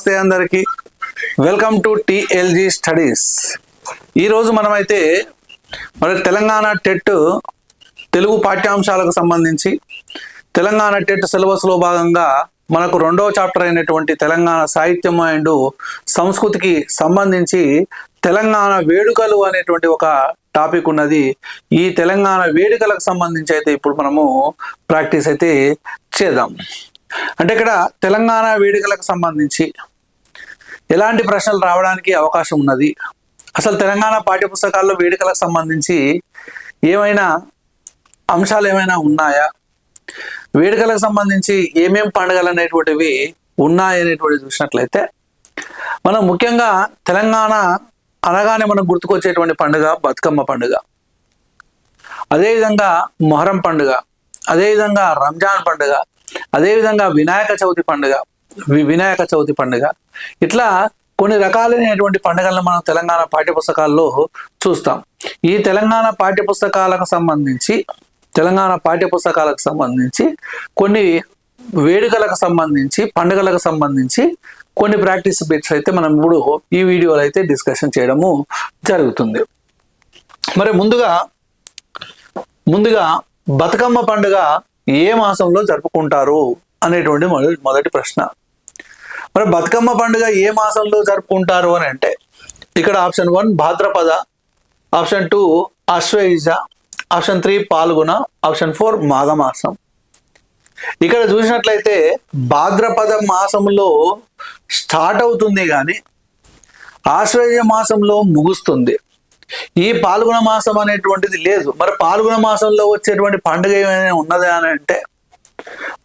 నమస్తే అందరికి welcome to TLG studies. ఈరోజు మనమైతే మరి తెలంగాణ టెట్ తెలుగు పాఠ్యాంశాలకు సంబంధించి తెలంగాణ టెట్ సిలబస్లో భాగంగా మనకు రెండవ చాప్టర్ అయినటువంటి తెలంగాణ సాహిత్యం అండ్ సంస్కృతికి సంబంధించి తెలంగాణ వేడుకలు అనేటువంటి ఒక టాపిక్ ఉన్నది. ఈ తెలంగాణ వేడుకలకు సంబంధించి అయితే ఇప్పుడు మనము ప్రాక్టీస్ అయితే చేద్దాం. అంటే ఇక్కడ తెలంగాణ వేడుకలకు సంబంధించి ఎలాంటి ప్రశ్నలు రావడానికి అవకాశం ఉన్నది, అసలు తెలంగాణ పాఠ్యపుస్తకాల్లో వేడుకలకు సంబంధించి ఏమైనా అంశాలు ఏమైనా ఉన్నాయా, వేడుకలకు సంబంధించి ఏమేం పండుగలు అనేటువంటివి ఉన్నాయనేటువంటి చూసినట్లయితే మనం ముఖ్యంగా తెలంగాణ అనగానే మనకు గుర్తుకొచ్చేటువంటి పండుగ బతుకమ్మ పండుగ, అదేవిధంగా మొహరం పండుగ, అదేవిధంగా రంజాన్ పండుగ, అదేవిధంగా వినాయక చవితి పండుగ, ఇట్లా కొన్ని రకాలైనటువంటి పండుగలను మనం తెలంగాణ పాఠ్యపుస్తకాల్లో చూస్తాం. ఈ తెలంగాణ పాఠ్యపుస్తకాలకు సంబంధించి కొన్ని వేడుకలకు సంబంధించి పండుగలకు సంబంధించి కొన్ని ప్రాక్టీస్ బిట్స్ అయితే మనం ఇప్పుడు ఈ వీడియోలో అయితే డిస్కషన్ చేయడము జరుగుతుంది. మరి ముందుగా బతుకమ్మ పండుగ ఏ మాసంలో జరుపుకుంటారు అనేటువంటి మొదటి ప్రశ్న. మరి బతుకమ్మ పండుగ ఏ మాసంలో జరుపుకుంటారు అని అంటే ఇక్కడ ఆప్షన్ 1 భాద్రపద, ఆప్షన్ 2 ఆశ్వయుజ, ఆప్షన్ 3 పాల్గొన, ఆప్షన్ 4 మాఘమాసం. ఇక్కడ చూసినట్లయితే భాద్రపద మాసంలో స్టార్ట్ అవుతుంది కానీ ఆశ్వయుజ మాసంలో ముగుస్తుంది. ఈ పాల్గొన మాసం అనేటువంటిది లేదు. మరి పాల్గొన మాసంలో వచ్చేటువంటి పండుగ ఏమైనా ఉన్నదా అని అంటే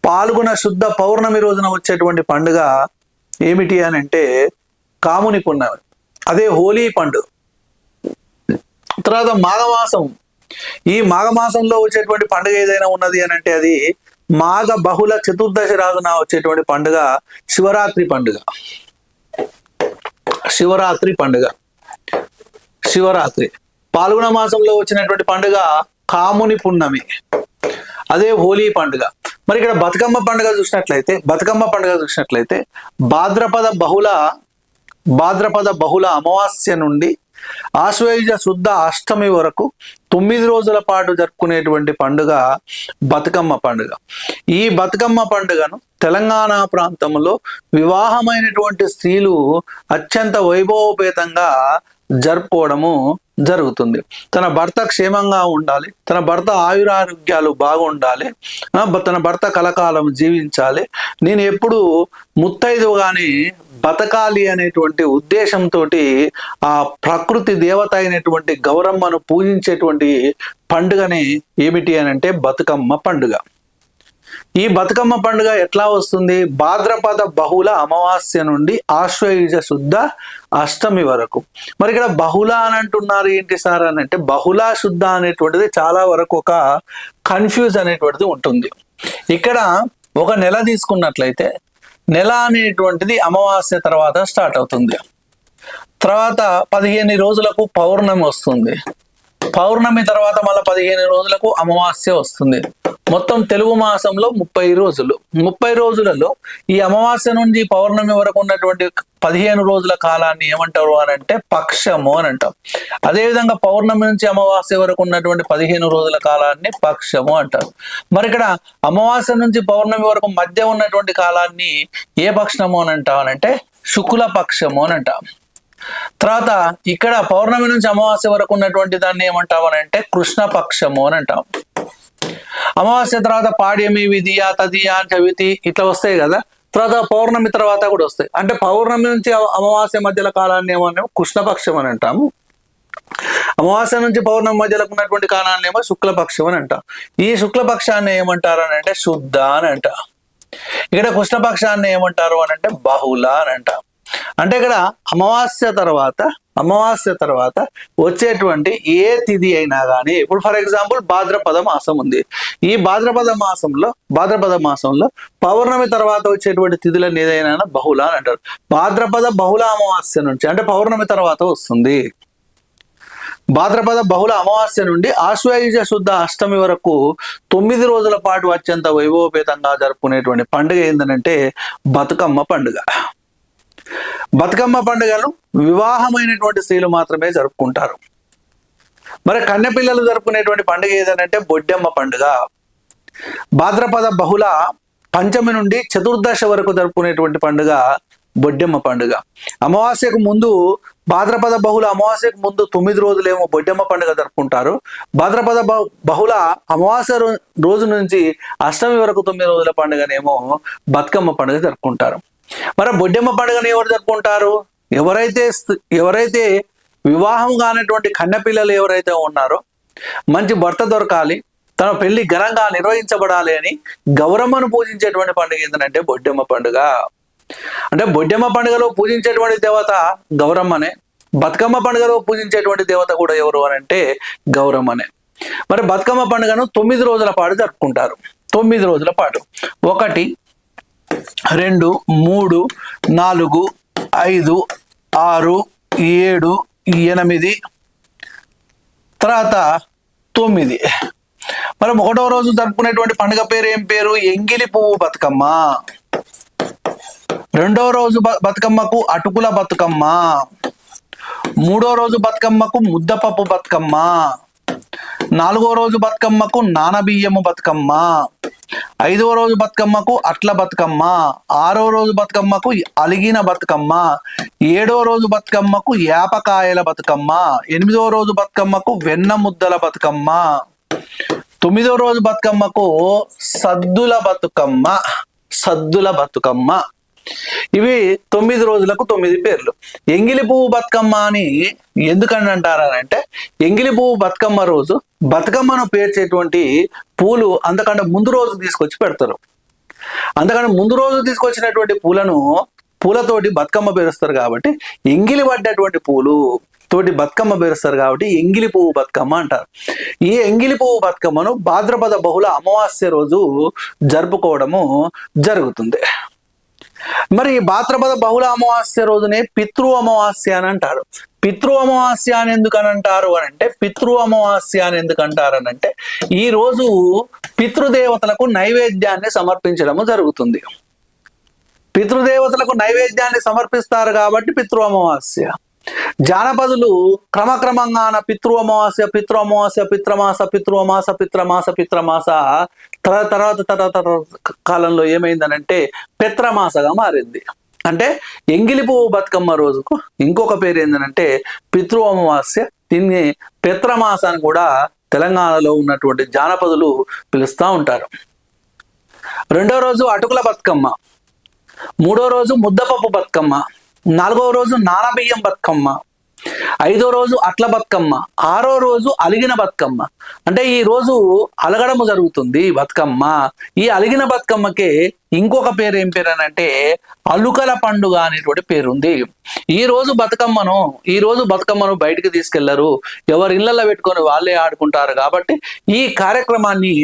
పాల్గొన శుద్ధ పౌర్ణమి రోజున వచ్చేటువంటి పండుగ ఏమిటి అని అంటే కాముని పున్నమి, అదే హోలీ పండుగ. తర్వాత మాఘమాసం, ఈ మాఘమాసంలో వచ్చేటువంటి పండుగ ఏదైనా ఉన్నది అని అంటే అది మాఘ బహుళ చతుర్దశి రోజున వచ్చేటువంటి పండుగ శివరాత్రి పండుగ. పాల్గొన మాసంలో వచ్చినటువంటి పండుగ కాముని పున్నమి, అదే హోలీ పండుగ. మరి ఇక్కడ బతుకమ్మ పండుగ చూసినట్లయితే భాద్రపద బహుళ అమావాస్య నుండి ఆశ్వయుజ శుద్ధ అష్టమి వరకు 9 రోజుల పాటు జరుపుకునేటువంటి పండుగ బతుకమ్మ పండుగ. ఈ బతుకమ్మ పండుగను తెలంగాణ ప్రాంతంలో వివాహమైనటువంటి స్త్రీలు అత్యంత వైభవోపేతంగా జరుపుకోవడము జరుగుతుంది. తన భర్త క్షేమంగా ఉండాలి, తన భర్త ఆయురారోగ్యాలు బాగుండాలి, తన భర్త కలకాలం జీవించాలి, నేను ఎప్పుడు ముత్తైదుగాని బతకాలి అనేటువంటి ఉద్దేశంతో ఆ ప్రకృతి దేవత అయినటువంటి గౌరమ్మను పూజించేటువంటి పండుగనే ఏమిటి అని అంటే బతుకమ్మ పండుగ. ఈ బతుకమ్మ పండుగ ఎట్లా వస్తుంది? భాద్రపద బహుళ అమావాస్య నుండి ఆశ్వయుజ శుద్ధ అష్టమి వరకు. మరి ఇక్కడ బహుళ అని అంటున్నారు ఏంటి సార్ అని అంటే బహుళ శుద్ధ అనేటువంటిది చాలా వరకు ఒక కన్ఫ్యూజ్ అనేటువంటిది ఉంటుంది. ఇక్కడ ఒక నెల తీసుకున్నట్లయితే నెల అనేటువంటిది అమావాస్య తర్వాత స్టార్ట్ అవుతుంది. తర్వాత 15 రోజులకు పౌర్ణమి వస్తుంది. పౌర్ణమి తర్వాత మళ్ళీ 15 రోజులకు అమావాస్య వస్తుంది. మొత్తం తెలుగు మాసంలో 30 రోజులు. 30 రోజులలో ఈ అమావాస్య నుంచి పౌర్ణమి వరకు ఉన్నటువంటి 15 రోజుల కాలాన్ని ఏమంటారు అని అంటే పక్షము అని అంటాం. అదేవిధంగా పౌర్ణమి నుంచి అమావాస్య వరకు ఉన్నటువంటి 15 రోజుల కాలాన్ని పక్షము అంటారు. మరి ఇక్కడ అమావాస్య నుంచి పౌర్ణమి వరకు మధ్య ఉన్నటువంటి కాలాన్ని ఏ పక్షము అని అంటామనంటే శుక్ల పక్షము అని అంటాం. తర్వాత ఇక్కడ పౌర్ణమి నుంచి అమావాస్య వరకు ఉన్నటువంటి దాన్ని ఏమంటామని అంటే కృష్ణ పక్షము అని అంటాం. అమావాస్య తర్వాత పాడ్యమి, విధియ, తదియ, చవితి ఇట్లా వస్తాయి కదా. తర్వాత పౌర్ణమి తర్వాత కూడా వస్తాయి. అంటే పౌర్ణమి నుంచి అమావాస్య మధ్యల కాలాన్ని ఏమో కృష్ణపక్షం అని అంటాము. అమావాస్య నుంచి పౌర్ణమి మధ్యలో ఉన్నటువంటి కాలాన్ని ఏమో శుక్లపక్షం అని అంటాం. ఈ శుక్లపక్షాన్ని ఏమంటారు అని అంటే శుద్ధ అని అంట. ఇక్కడ కృష్ణపక్షాన్ని ఏమంటారు అని అంటే బహుళ అని అంటాం. అంటే ఇక్కడ అమావాస్య తర్వాత వచ్చేటువంటి ఏ తిథి అయినా కానీ, ఇప్పుడు ఫర్ ఎగ్జాంపుల్ భాద్రపద మాసం ఉంది. ఈ భాద్రపద మాసంలో పౌర్ణమి తర్వాత వచ్చేటువంటి తిథులను ఏదైనా బహుళ అని అంటారు. భాద్రపద బహుళ అమావాస్య నుంచి అంటే పౌర్ణమి తర్వాత వస్తుంది. భాద్రపద బహుళ అమావాస్య నుండి ఆశ్వయుజ శుద్ధ అష్టమి వరకు 9 రోజుల పాటు అత్యంత వైభవపేతంగా జరుపుకునేటువంటి పండుగ ఏంటంటే బతుకమ్మ పండుగ. బతుకమ్మ పండుగను వివాహమైనటువంటి స్త్రీలు మాత్రమే జరుపుకుంటారు. మరి కన్నెపిల్లలు జరుపుకునేటువంటి పండుగ ఏదనంటే బొడ్డెమ్మ పండుగ. భాద్రపద బహుళ పంచమి నుండి చతుర్దశి వరకు జరుపుకునేటువంటి పండుగ బొడ్డెమ్మ పండుగ. అమావాస్యకు ముందు, భాద్రపద బహుళ అమావాస్యకు ముందు 9 రోజులేమో బొడ్డెమ్మ పండుగ జరుపుకుంటారు. భాద్రపద బహుళ అమావాస్య రోజు నుంచి అష్టమి వరకు 9 రోజుల పండుగనేమో బతుకమ్మ పండుగ జరుపుకుంటారు. మరి బొడ్డెమ్మ పండుగను ఎవరు జరుపుకుంటారు? ఎవరైతే వివాహం కానటువంటి కన్నెపిల్లలు ఎవరైతే ఉన్నారో, మంచి భర్త దొరకాలి, తన పెళ్లి ఘనంగా నిర్వహించబడాలి అని గౌరమ్మను పూజించేటువంటి పండుగ ఏంటంటే బొడ్డెమ్మ పండుగ. అంటే బొడ్డెమ్మ పండుగలో పూజించేటువంటి దేవత గౌరమ్మనే, బతుకమ్మ పండుగలో పూజించేటువంటి దేవత కూడా ఎవరు అని అంటే గౌరమ్మనే. మరి బతుకమ్మ పండుగను 9 రోజుల పాటు జరుపుకుంటారు. 9 రోజుల పాటు 1, 2, 3, 4, 5, 6, 7, 8 తర్వాత 9. మరి 1వ రోజు జరుపుకునేటువంటి పండుగ పేరు ఏం పేరు? ఎంగిలి పువ్వు బతుకమ్మ. 2వ రోజు బతుకమ్మకు అటుకుల బతుకమ్మ. 3వ రోజు బతుకమ్మకు ముద్దపప్పు బతుకమ్మ. 4వ రోజు బతుకమ్మకు నానబియ్యము బతుకమ్మ. 5వ రోజు బతుకమ్మకు అట్ల బతుకమ్మ. 6వ రోజు బతుకమ్మకు అలిగిన బతుకమ్మ. 7వ రోజు బతుకమ్మకు యాపకాయల బతుకమ్మ. 8వ రోజు బతుకమ్మకు వెన్న ముద్దల బతుకమ్మ. 9వ రోజు బతుకమ్మకు సద్దుల బతుకమ్మ. సద్దుల బతుకమ్మ. ఇవి 9 రోజులకు 9 పేర్లు. ఎంగిలి పువ్వు బతుకమ్మ అని ఎందుకని అంటారంటే, ఎంగిలి పువ్వు బతుకమ్మ రోజు బతుకమ్మను పేర్చేటువంటి పూలు అంతకంటే ముందు రోజు తీసుకొచ్చి పెడతారు. అంతకంటే ముందు రోజు తీసుకొచ్చినటువంటి పూలతోటి బతుకమ్మ పేరుస్తారు కాబట్టి, ఎంగిలి పడ్డటువంటి పూలు తోటి బతుకమ్మ పేరుస్తారు కాబట్టి ఎంగిలి పువ్వు బతుకమ్మ అంటారు. ఈ ఎంగిలి పువ్వు బతుకమ్మను భాద్రపద బహుళ అమావాస్య రోజు జరుపుకోవడము జరుగుతుంది. మరి భాద్రపద బహుళ అమావాస్య రోజునే పితృ అమావాస్య అని అంటారు. పితృ అమావాస్య అని ఎందుకని అంటారు అని అంటే, పితృ అమావాస్య అని ఎందుకంటారు అని అంటే, ఈ రోజు పితృదేవతలకు నైవేద్యాన్ని సమర్పించడము జరుగుతుంది. పితృదేవతలకు నైవేద్యాన్ని సమర్పిస్తారు కాబట్టి పితృ అమావాస్య. జానపదులు క్రమక్రమంగా పితృ అమావాస్య, పితృ అమావాస్య, పిత్రమాస, పితృమాస, పిత్రమాస, పిత్రమాస తర్వాత కాలంలో ఏమైందనంటే పిత్రమాసగా మారింది. అంటే ఎంగిలి పువ్వు బతుకమ్మ రోజుకు ఇంకొక పేరు ఏంటంటే పితృ అమావాస్య. దీన్ని పిత్రమాస అని కూడా తెలంగాణలో ఉన్నటువంటి జానపదులు పిలుస్తూ ఉంటారు. 2వ రోజు అటుకుల బతుకమ్మ. 3వ రోజు ముద్దపప్పు బతుకమ్మ. 4వ రోజు నానబియ్యం బతుకమ్మ. 5వ రోజు అట్ల బతుకమ్మ. 6వ రోజు అలిగిన బతుకమ్మ. అంటే ఈ రోజు అలగడము జరుగుతుంది బతుకమ్మ. ఈ అలిగిన బతుకమ్మకే ఇంకొక పేరు ఏం పేరు అని అంటే అలుకల పండుగ అనేటువంటి పేరుంది. ఈ రోజు బతుకమ్మను బయటికి తీసుకెళ్లరు, ఎవరి ఇళ్లలో పెట్టుకొని వాళ్ళే ఆడుకుంటారు. కాబట్టి ఈ కార్యక్రమాన్ని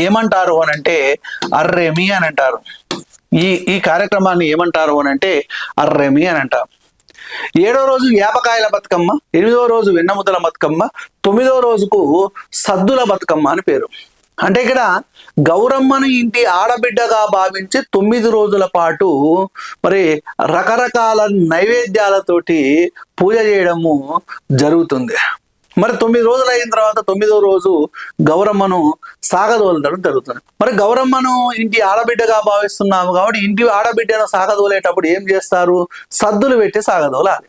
ఏమంటారు అని అంటే అర్రేమి అని అంటారు. ఈ కార్యక్రమాన్ని ఏమంటారు అని అంటే అర్రేమి అని అంటారు. 7వ రోజు యాపకాయల బతుకమ్మ. 8వ రోజు వెన్నముద్దల బతుకమ్మ. 9వ రోజుకు సద్దుల బతుకమ్మ అని పేరు. అంటే ఇక్కడ గౌరమ్మను ఇంటి ఆడబిడ్డగా భావించి 9 రోజుల పాటు మరి రకరకాల నైవేద్యాలతోటి పూజ చేయడము జరుగుతుంది. మరి 9 రోజులు అయిన తర్వాత 9వ రోజు గౌరమ్మను సాగదోలడం జరుగుతుంది. మరి గౌరమ్మను ఇంటి ఆడబిడ్డగా భావిస్తున్నాము కాబట్టి ఇంటి ఆడబిడ్డను సాగదోలేటప్పుడు ఏం చేస్తారు? సద్దులు పెట్టి సాగదోలాలి.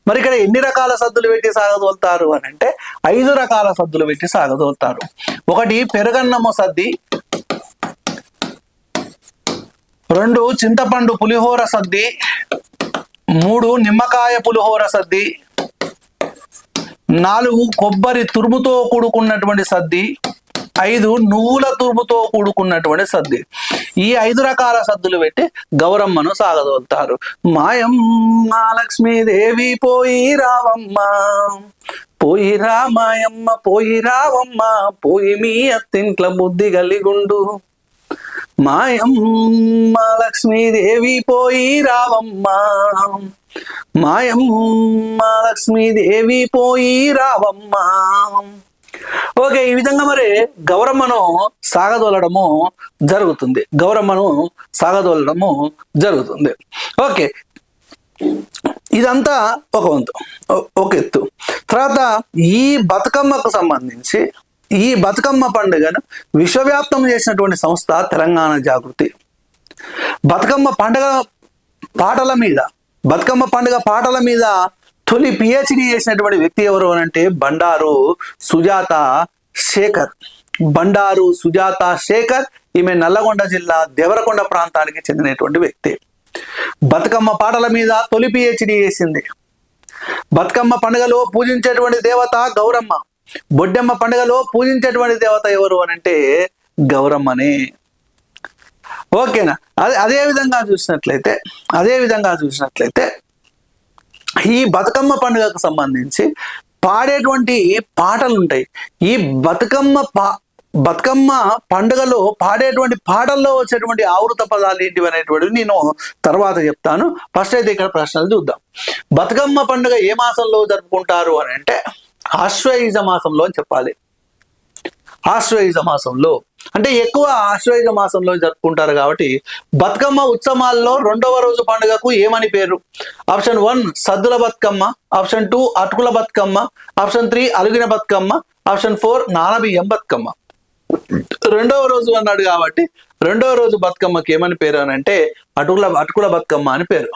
మరి ఇక్కడ ఎన్ని రకాల సద్దులు పెట్టి సాగదోలుతారు అని అంటే 5 రకాల సద్దులు పెట్టి సాగదోలుతారు. 1 పెరుగన్నము సద్ది. 2 చింతపండు పులిహోర సద్ది. 3 నిమ్మకాయ పులిహోర సద్ది. 4 కొబ్బరి తురుముతో కూడుకున్నటువంటి సద్ది. 5 నువ్వుల తురుముతో కూడుకున్నటువంటి సద్ది. ఈ 5 రకాల సద్దులు పెట్టి గౌరమ్మను సాగదోలుతారు. మాయమ్మ లక్ష్మీదేవి పోయి రావమ్మ, పోయి రామాయమ్మ, పోయి రావమ్మ, పోయి మీ అత్తింట్ల బుద్ధి గలిగుండు. మాయమ్మ లక్ష్మీదేవి పోయి రావమ్మ, మాయమ్మ లక్ష్మీదేవి పోయి రావమ్మ. ఓకే, ఈ విధంగా మరి గౌరమ్మను సాగదోలడము జరుగుతుంది. ఓకే, ఇదంతా ఒక వంతు, ఒక ఎత్తు. తర్వాత ఈ బతుకమ్మకు సంబంధించి ఈ బతుకమ్మ పండుగను విశ్వవ్యాప్తం చేసినటువంటి సంస్థ తెలంగాణ జాగృతి. బతుకమ్మ పండుగ పాటల మీద బతుకమ్మ పండుగ పాటల మీద తొలి పిహెచ్డి చేసినటువంటి వ్యక్తి ఎవరు అని అంటే బండారు సుజాత శేఖర్. బండారు సుజాత శేఖర్, ఈమె నల్లగొండ జిల్లా దేవరకొండ ప్రాంతానికి చెందినటువంటి వ్యక్తి. బతుకమ్మ పాటల మీద తొలి పిహెచ్డి చేసింది. బతుకమ్మ పండుగలో పూజించేటువంటి దేవత గౌరమ్మ. బొడ్డెమ్మ పండుగలో పూజించేటువంటి దేవత ఎవరు అని అంటే గౌరమ్మనే. ఓకేనా? అదే విధంగా చూసినట్లయితే ఈ బతుకమ్మ పండుగకు సంబంధించి పాడేటువంటి పాటలు ఉంటాయి. ఈ బతుకమ్మ పండుగలో పాడేటువంటి పాటల్లో వచ్చేటువంటి ఆవృత పదాలు ఏంటివి అనేటువంటివి నేను తర్వాత చెప్తాను. ఫస్ట్ అయితే ఇక్కడ ప్రశ్నలు చూద్దాం. బతుకమ్మ పండుగ ఏ మాసంలో జరుపుకుంటారు అని అంటే ఆశ్వయుజ మాసంలో అని చెప్పాలి. ఆశ్వయుజ మాసంలో అంటే ఎక్కువ ఆశ్వయుజ మాసంలో జరుపుకుంటారు కాబట్టి బతుకమ్మ ఉత్సవాల్లో 2వ రోజు పండుగకు ఏమని పేరు? ఆప్షన్ 1 సద్దుల బతుకమ్మ, ఆప్షన్ 2 అటుకుల బతుకమ్మ, ఆప్షన్ 3 అలుగిన బతుకమ్మ, ఆప్షన్ 4 నానబియ్యం బతుకమ్మ. 2వ రోజు అన్నాడు కాబట్టి 2వ రోజు బతుకమ్మకి ఏమని పేరు అని అంటే అటుకుల బతుకమ్మ అని పేరు.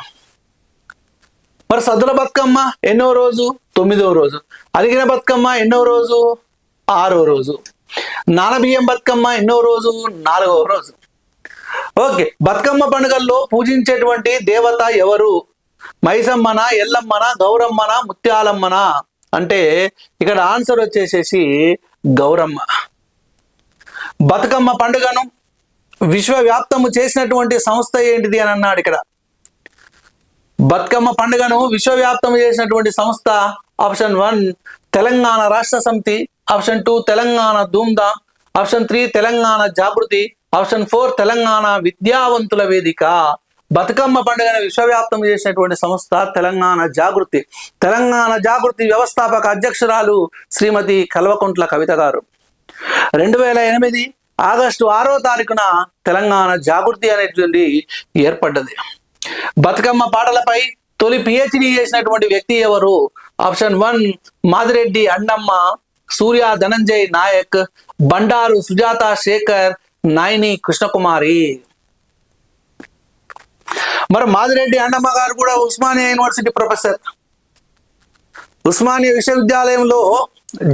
మరి సద్దుల బతుకమ్మ ఎన్నో రోజు? 9వ రోజు. అలిగిన బతుకమ్మ ఎన్నో రోజు? 6వ రోజు. నానబియ్యం బతుకమ్మ ఎన్నో రోజు? 4వ రోజు. ఓకే, బతుకమ్మ పండుగల్లో పూజించేటువంటి దేవత ఎవరు? మైసమ్మన, ఎల్లమ్మన, గౌరమ్మన, ముత్యాలమ్మన అంటే ఇక్కడ ఆన్సర్ వచ్చేసేసి గౌరమ్మ. బతుకమ్మ పండుగను విశ్వవ్యాప్తము చేసినటువంటి సంస్థ ఏంటిది అని అన్నాడు ఇక్కడ. బతుకమ్మ పండుగను విశ్వవ్యాప్తం చేసినటువంటి సంస్థ ఆప్షన్ 1 తెలంగాణ రాష్ట్ర సమితి, ఆప్షన్ 2 తెలంగాణ ధూమ్ధామ్, ఆప్షన్ 3 తెలంగాణ జాగృతి, ఆప్షన్ 4 తెలంగాణ విద్యావంతుల వేదిక. బతుకమ్మ పండుగను విశ్వవ్యాప్తం చేసినటువంటి సంస్థ తెలంగాణ జాగృతి. తెలంగాణ జాగృతి వ్యవస్థాపక అధ్యక్షురాలు శ్రీమతి కల్వకుంట్ల కవిత గారు. 2008 ఆగస్టు 6వ తారీఖున తెలంగాణ జాగృతి అనేటువంటి ఏర్పడ్డది. బతుకమ్మ పాటలపై తొలి పిహెచ్డి చేసినటువంటి వ్యక్తి ఎవరు? ఆప్షన్ 1 మాదిరెడ్డి అన్నమ్మ, సూర్య ధనంజయ్ నాయక్, బండారు సుజాత శేఖర్, నాయని కృష్ణకుమారి. మరి మాదిరెడ్డి అన్నమ్మ గారు కూడా ఉస్మానియా యూనివర్సిటీ ప్రొఫెసర్. ఉస్మానియా విశ్వవిద్యాలయంలో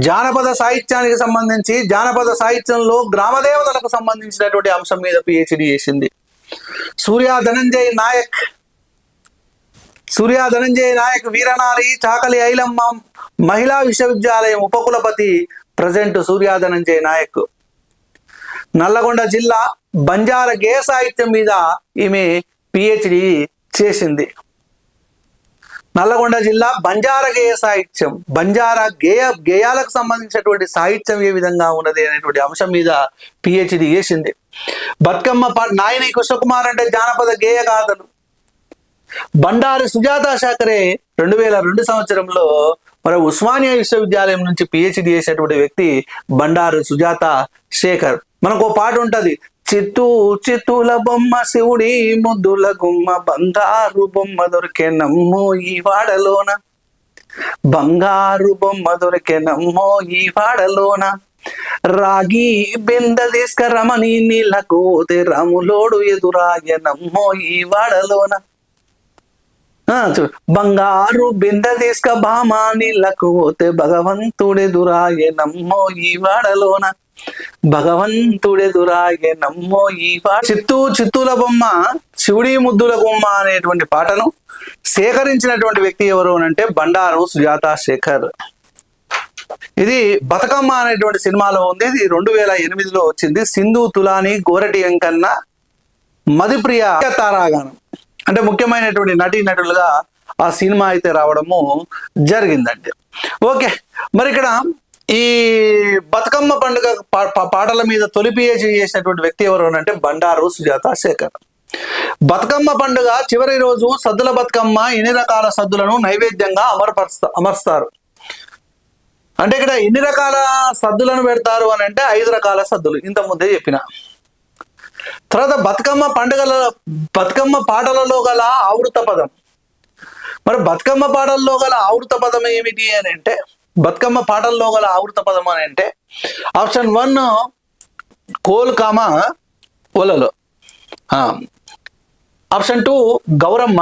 జానపద సాహిత్యానికి సంబంధించి జానపద సాహిత్యంలో గ్రామదేవతలకు సంబంధించినటువంటి అంశం మీద పిహెచ్డి చేసింది. సూర్య ధనంజయ్ నాయక్ వీరనారి చాకలి ఐలమ్మ మహిళా విశ్వవిద్యాలయం ఉపకులపతి. ప్రజెంట్ సూర్య ధనంజయ్ నాయక్. నల్లగొండ జిల్లా బంజారా గేయ సాహిత్యం మీద ఈమె పిహెచ్డి చేసింది. నల్లగొండ జిల్లా బంజారా గేయ సాహిత్యం, బంజారా గేయాలకు సంబంధించినటువంటి సాహిత్యం ఏ విధంగా ఉన్నది అనేటువంటి అంశం మీద పిహెచ్డి చేసింది. బతుకమ్మ నాయని కృష్ణకుమార్ అంటే జానపద గేయ గాథలు. బండారు సుజాత శేఖరే 2002 సంవత్సరంలో మరి ఉస్మానియా విశ్వవిద్యాలయం నుంచి పిహెచ్డి చేసేటువంటి వ్యక్తి బండారు సుజాత శేఖర్. మనకు ఓ పాట ఉంటది, చిత్తుల బొమ్మ శివుడి ముద్దుల గుమ్మ, బంగారు బొమ్మ దొరికే నమ్మో ఈ వాడలోన, బంగారు బొమ్మ దొరికే నమ్మో ఈ వాడలోన, రాగి బెంద తీసుకరమని నీళ్ళకు రాములోడు ఎదురాయ నమ్మో ఈ వాడలోన, బంగారు బిందె తీసుక బామా నీళ్ళకు పోతే భగవంతుడెదురాయే నమ్మో ఈ వాడలోన, భగవంతుడెదురాయే నమ్మో ఈ వాడ. చిత్తూల బొమ్మ శివుడి ముద్దుల గుమ్మ అనేటువంటి పాటను సేకరించినటువంటి వ్యక్తి ఎవరు అంటే బండారు సుజాత శేఖర్. ఇది బతుకమ్మ అనేటువంటి సినిమాలో ఉంది. ఇది 2008లో వచ్చింది. సింధు తులాని, గోరటి వెంకన్న, మధుప్రియ తారాగానం అంటే ముఖ్యమైనటువంటి నటులుగా ఆ సినిమా అయితే రావడము జరిగిందండి. ఓకే, మరి ఇక్కడ ఈ బతుకమ్మ పండుగ పాటల మీద తొలి పిహెచ్డి చేసినటువంటి వ్యక్తి ఎవరు అంటే బండారు సుజాత శేఖర్. బతుకమ్మ పండుగ చివరి రోజు సద్దుల బతుకమ్మ ఎన్ని రకాల సద్దులను నైవేద్యంగా అమర్స్తారు అంటే ఇక్కడ ఎన్ని రకాల సద్దులను పెడతారు అని అంటే 5 రకాల సద్దులు ఇంత ముందే చెప్పిన. తర్వాత బతుకమ్మ పాటలలో గల ఆవృత పదం మరి బతుకమ్మ పాటల్లో గల ఆవృత పదం ఏమిటి అని అంటే, బతుకమ్మ పాటల్లో గల ఆవృత పదం అని అంటే ఆప్షన్ 1 కోల్ కామ ఒలలో, ఆప్షన్ 2 గౌరమ్మ,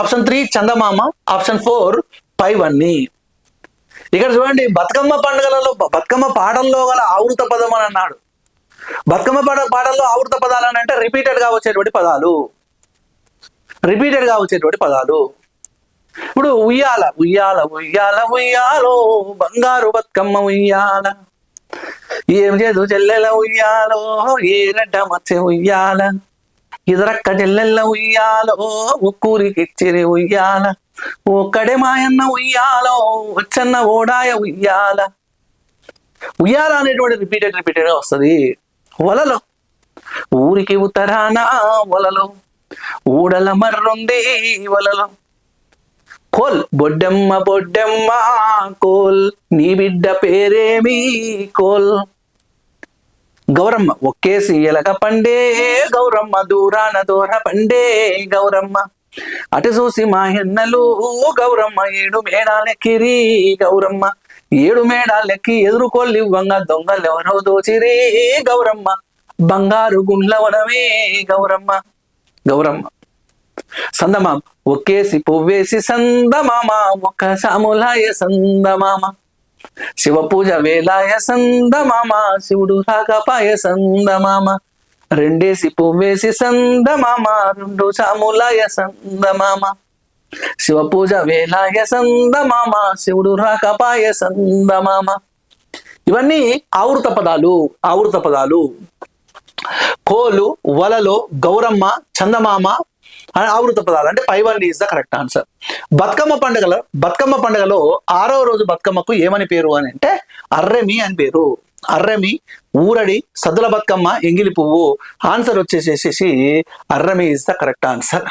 ఆప్షన్ 3 చందమామ, ఆప్షన్ 4 పైవన్నీ. ఇక్కడ చూడండి, బతుకమ్మ పండుగలలో బతుకమ్మ పాటల్లో గల ఆవృత పదం అని అన్నాడు. బతుకమ్మ పాటల్లో ఆవృత పదాలు అని అంటే రిపీటెడ్ గా వచ్చేటువంటి పదాలు, రిపీటెడ్ గా వచ్చేటువంటి పదాలు. ఇప్పుడు ఉయ్యాల ఉయ్యాల ఉయ్యాల ఉయ్యాలో బంగారు బతుకమ్మ ఉయ్యాల, ఏం చేదు చెల్లెల ఉయ్యాలో ఏరడ్డ మచ్చ ఉయ్యాల, ఇదరక్క చెల్లెల్ల ఉయ్యాలో ఒక్కూరికిచ్చిరి ఉయ్యాల, ఒక్కడే మాయన్న ఉయ్యాలో వచ్చన్న ఓడాయ ఉయ్యాల. ఉయ్యాల అనేటువంటి రిపీటెడ్ గా వస్తుంది. వలలో ఊరికి ఉత్తరాన వలలో ఊడల మర్రుంది వలలో, కోల్ బొడ్డెమ్మ బొడ్డెమ్మ కోల్ నీ బిడ్డ పేరేమి కోల్, గౌరమ్మ ఒక్కేసి ఎలక పండే గౌరమ్మ దూరాన దూర పండే గౌరమ్మ, అటు చూసి మా ఎన్నలు గౌరమ్మ 7 మేడాలెక్కిరి గౌరమ్మ, 7 మేడాలెక్కి ఎదురుకోళ్ళివ్వంగా దొంగలెవరో దోచిరి గౌరమ్మ, బంగారు గుండ్లవడమే గౌరమ్మ గౌరమ్మ. సందమామ ఒక్కేసి పువ్వేసి సందమామ ఒక్క సాములాయ సందమామ, శివ పూజ వేలాయ సందమామ శివుడు రాకపాయ సందమామ, రెండేసి పువ్వేసి సందమామ 2 సాములాయ సందమామ, శివ పూజ వేలాయ సందమామ శివుడు రాకపాయ సందమామ. ఇవన్నీ ఆవృత పదాలు. ఆవృత పదాలు కోలు, వలలో, గౌరమ్మ, చందమామ ఆవృత పదాలు. అంటే పైవన్నీ is the correct answer. Bathukamma పండుగలో 6వ రోజు బతుకమ్మకు ఏమని పేరు అని అంటే అర్రెమి అని పేరు. అర్రెమి, ఊరడి, సద్దుల బతుకమ్మ, ఎంగిలి పువ్వు. ఆన్సర్ వచ్చేసేసి అర్రెమి ఇస్ ద కరెక్ట్ ఆన్సర్.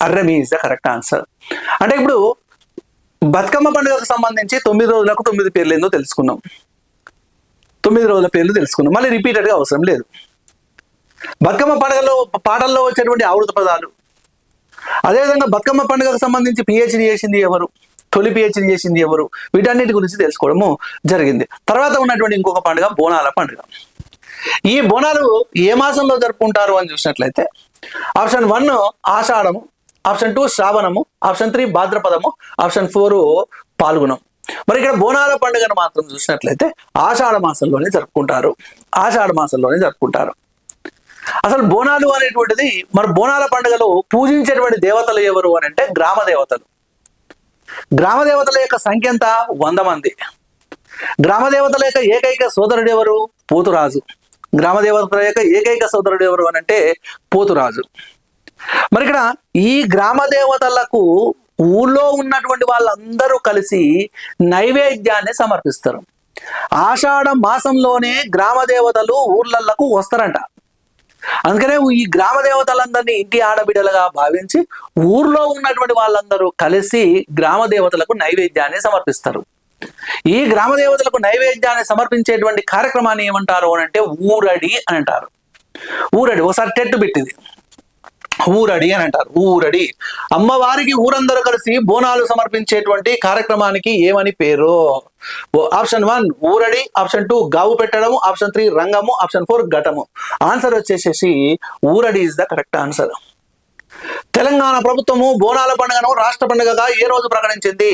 అర్రెమి ఇస్ ద కరెక్ట్ ఆన్సర్. అంటే ఇప్పుడు బతుకమ్మ పండుగకు సంబంధించి 9 రోజులకు 9 పేర్లు ఏందో తెలుసుకున్నాం. 9 రోజుల పేర్లు తెలుసుకున్నాం. మళ్ళీ రిపీటెడ్ గా అవసరం లేదు. బతుకమ్మ పండుగలో పాటల్లో వచ్చేటువంటి ఆవృత పదాలు. అదేవిధంగా బతుకమ్మ పండుగకు సంబంధించి పిహెచ్డి చేసింది ఎవరు, తొలి పిహెచ్డి చేసింది ఎవరు, వీటన్నిటి గురించి తెలుసుకోవడము జరిగింది. తర్వాత ఉన్నటువంటి ఇంకొక పండుగ బోనాల పండుగ. ఈ బోనాలు ఏ మాసంలో జరుపుకుంటారు అని చూసినట్లయితే ఆప్షన్ 1 ఆషాఢము, ఆప్షన్ 2 శ్రావణము, ఆప్షన్ 3 భాద్రపదము, ఆప్షన్ 4 పాల్గొనం. మరి ఇక్కడ బోనాల పండుగను మాత్రం చూసినట్లయితే ఆషాఢ మాసంలోనే జరుపుకుంటారు. ఆషాఢ మాసంలోనే జరుపుకుంటారు. అసలు బోనాలు అనేటువంటిది, మరి బోనాల పండుగలో పూజించేటువంటి దేవతలు ఎవరు అని అంటే గ్రామ దేవతలు. గ్రామ దేవతల యొక్క సంఖ్య ఎంత? 100 మంది. గ్రామ దేవతల యొక్క ఏకైక సోదరుడు ఎవరు? పోతురాజు. గ్రామ దేవతల యొక్క ఏకైక సోదరుడు ఎవరు అని అంటే పోతురాజు. మరి ఇక్కడ ఈ గ్రామ దేవతలకు ఊళ్ళో ఉన్నటువంటి వాళ్ళందరూ కలిసి నైవేద్యాన్ని సమర్పిస్తారు. ఆషాఢ మాసంలోనే గ్రామ దేవతలు ఊర్లలకు వస్తారంట. అందుకనే ఈ గ్రామ దేవతలందరినీ ఇంటి ఆడబిడ్డలుగా భావించి ఊర్లో ఉన్నటువంటి వాళ్ళందరూ కలిసి గ్రామ దేవతలకు నైవేద్యాన్ని సమర్పిస్తారు. ఈ గ్రామ దేవతలకు నైవేద్యాన్ని సమర్పించేటువంటి కార్యక్రమాన్ని ఏమంటారు అని అంటే ఊరడి అని అంటారు. ఊరడి ఒకసారి టెట్టు పెట్టింది, ఊరడి అని అంటారు. ఊరడి. అమ్మవారికి ఊరందరూ కలిసి బోనాలు సమర్పించేటువంటి కార్యక్రమానికి ఏమని పేరు? ఆప్షన్ 1 ఊరడి, ఆప్షన్ 2 గావు పెట్టడము, ఆప్షన్ 3 రంగము, ఆప్షన్ 4 ఘటము. ఆన్సర్ వచ్చేసేసి ఊరడి is the correct answer. Telangana ప్రభుత్వము బోనాల పండుగను రాష్ట్ర పండుగగా ఏ రోజు ప్రకటించింది?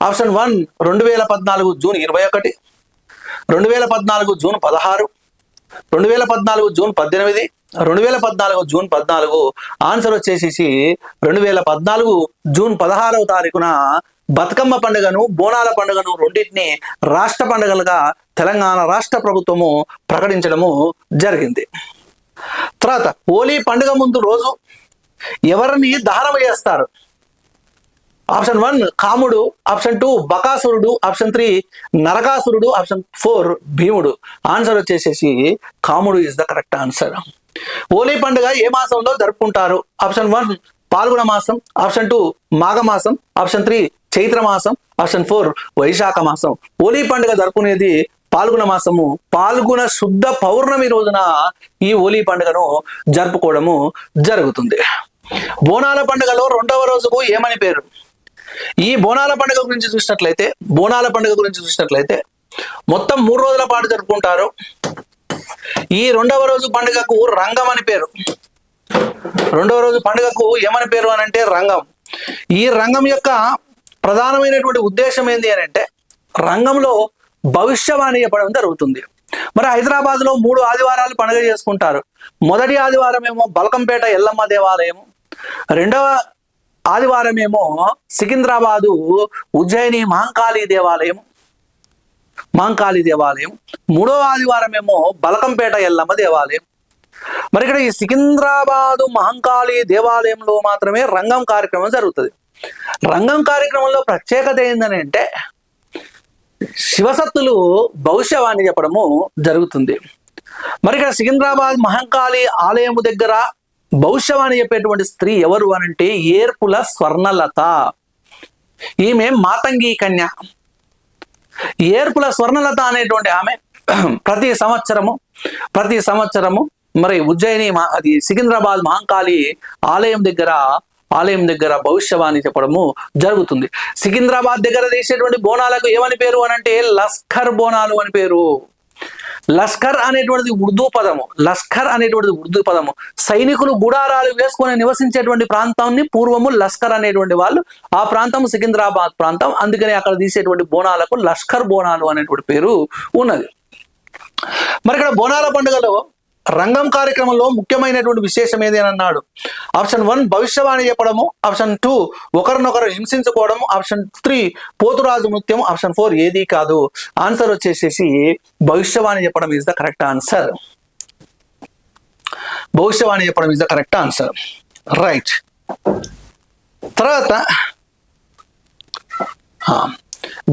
Option 1 2014 June 21, 2014 June 16, 2014 June 18, 2014 June 14. Answer వచ్చేసేసి 2014 జూన్ 16వ తారీఖున బతుకమ్మ పండుగను, బోనాల పండుగను రెండింటిని రాష్ట్ర పండుగలుగా తెలంగాణ రాష్ట్ర ప్రభుత్వము ప్రకటించడము జరిగింది. తర్వాత హోలీ పండుగ ముందు రోజు ఎవరిని దహనం చేస్తారు? ఆప్షన్ 1 కాముడు, ఆప్షన్ 2 బకాసురుడు, ఆప్షన్ 3 నరకాసురుడు, ఆప్షన్ 4 భీముడు. ఆన్సర్ వచ్చేసేసి కాముడు is the correct answer. Holi పండుగ ఏ మాసంలో జరుపుకుంటారు? ఆప్షన్ 1 పాల్గొన మాసం, ఆప్షన్ 2 మాఘ మాసం, ఆప్షన్ 3 చైత్ర మాసం, ఆప్షన్ 4 వైశాఖ మాసం. హోలీ పండుగ జరుపుకునేది పాల్గొన మాసము. పాల్గొన శుద్ధ పౌర్ణమి రోజున ఈ హోలీ పండుగను జరుపుకోవడము జరుగుతుంది. బోనాల పండుగలో 2వ రోజుకు ఏమని పేరు? ఈ బోనాల పండుగ గురించి చూసినట్లయితే మొత్తం 3 రోజుల పాటు జరుపుకుంటారు. ఈ రెండవ రోజు పండుగకు రంగం అని పేరు. రెండవ రోజు పండుగకు ఏమని పేరు అని అంటే రంగం. ఈ రంగం యొక్క ప్రధానమైనటువంటి ఉద్దేశం ఏంటి అని అంటే రంగంలో భవిష్యవాణి చెప్పడం జరుగుతుంది. మరి హైదరాబాద్ లో 3 ఆదివారాలు పండుగ చేసుకుంటారు. మొదటి ఆదివారం ఏమో బల్కంపేట ఎల్లమ్మ దేవాలయం, రెండవ ఆదివారం ఏమో సికింద్రాబాదు ఉజ్జయిని మహంకాళి దేవాలయం, మూడవ ఆదివారం ఏమో బల్కంపేట ఎల్లమ్మ దేవాలయం. మరి ఇక్కడ ఈ సికింద్రాబాదు మహంకాళి దేవాలయంలో మాత్రమే రంగం కార్యక్రమం జరుగుతుంది. రంగం కార్యక్రమంలో ప్రత్యేకత ఏందని అంటే శివసత్తులు భవిష్యవాణి చెప్పడము జరుగుతుంది. మరి ఇక్కడ సికింద్రాబాద్ మహంకాళి ఆలయము దగ్గర భవిష్యవాణి చెప్పేటువంటి స్త్రీ ఎవరు అనంటే ఏర్పుల స్వర్ణలత. ఈమె మాతంగి కన్య. ఏర్పుల స్వర్ణలత అనేటువంటి ఆమె ప్రతి సంవత్సరము మరి ఉజ్జయిని అది సికింద్రాబాద్ మహంకాళి ఆలయం దగ్గర భవిష్యవాణి చెప్పడము జరుగుతుంది. సికింద్రాబాద్ దగ్గర తీసేటువంటి బోనాలకు ఏమని పేరు అనంటే లస్కర్ బోనాలు అని పేరు. లస్కర్ అనేటువంటిది ఉర్దూ పదము. సైనికులు గుడారాలు వేసుకొని నివసించేటువంటి ప్రాంతాన్ని పూర్వము లస్కర్ అనేటువంటి వాళ్ళు, ఆ ప్రాంతం సికింద్రాబాద్ ప్రాంతం. అందుకని అక్కడ తీసేటువంటి బోనాలకు లస్కర్ బోనాలు అనేటువంటి పేరు ఉన్నది. మరి ఇక్కడ బోనాల పండుగలో రంగం కార్యక్రమంలో ముఖ్యమైనటువంటి విశేషం ఏది అని అన్నాడు. ఆప్షన్ 1 భవిష్యవాణి చెప్పడము, ఆప్షన్ 2 ఒకరినొకరు హింసించుకోవడము, ఆప్షన్ 3 పోతురాజు నృత్యం, ఆప్షన్ 4 ఏది కాదు. ఆన్సర్ వచ్చేసేసి భవిష్యవాణి చెప్పడం ఈజ్ ద కరెక్ట్ ఆన్సర్. భవిష్యవాణి చెప్పడం is the correct answer. Right. తర్వాత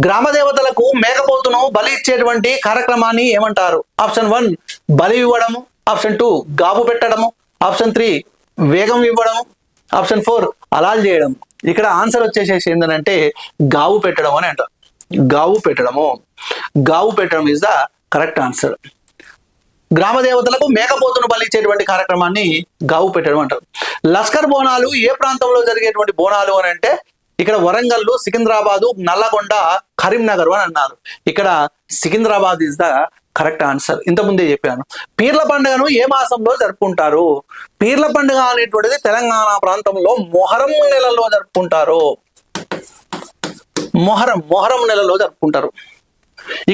గ్రామ దేవతలకు మేకపోతును బలి ఇచ్చేటువంటి కార్యక్రమాన్ని ఏమంటారు? ఆప్షన్ 1 బలి ఇవ్వడము, ఆప్షన్ 2 గాబు పెట్టడము, ఆప్షన్ 3 వేగం ఇవ్వడము, ఆప్షన్ 4 అలాల్ చేయడం. ఇక్కడ ఆన్సర్ వచ్చేసేసి ఏంటంటే గావు పెట్టడం అని అంటారు. గావు పెట్టడం ఈజ్ ద కరెక్ట్ ఆన్సర్. గ్రామ దేవతలకు మేకపోతును బలి ఇచ్చేటువంటి కార్యక్రమాన్ని గావు పెట్టడం అంటారు. లస్కర్ బోనాలు ఏ ప్రాంతంలో జరిగేటువంటి బోనాలు అని అంటే ఇక్కడ వరంగల్, సికింద్రాబాదు, నల్లగొండ, కరీంనగర్ అని అన్నారు. ఇక్కడ Secunderabad is the correct answer. ఇంతకుముందే చెప్పాను. పీర్ల పండుగను ఏ మాసంలో జరుపుకుంటారు? పీర్ల పండుగ అనేటువంటిది తెలంగాణ ప్రాంతంలో మొహరం నెలలో జరుపుకుంటారు. మొహరం నెలలో జరుపుకుంటారు.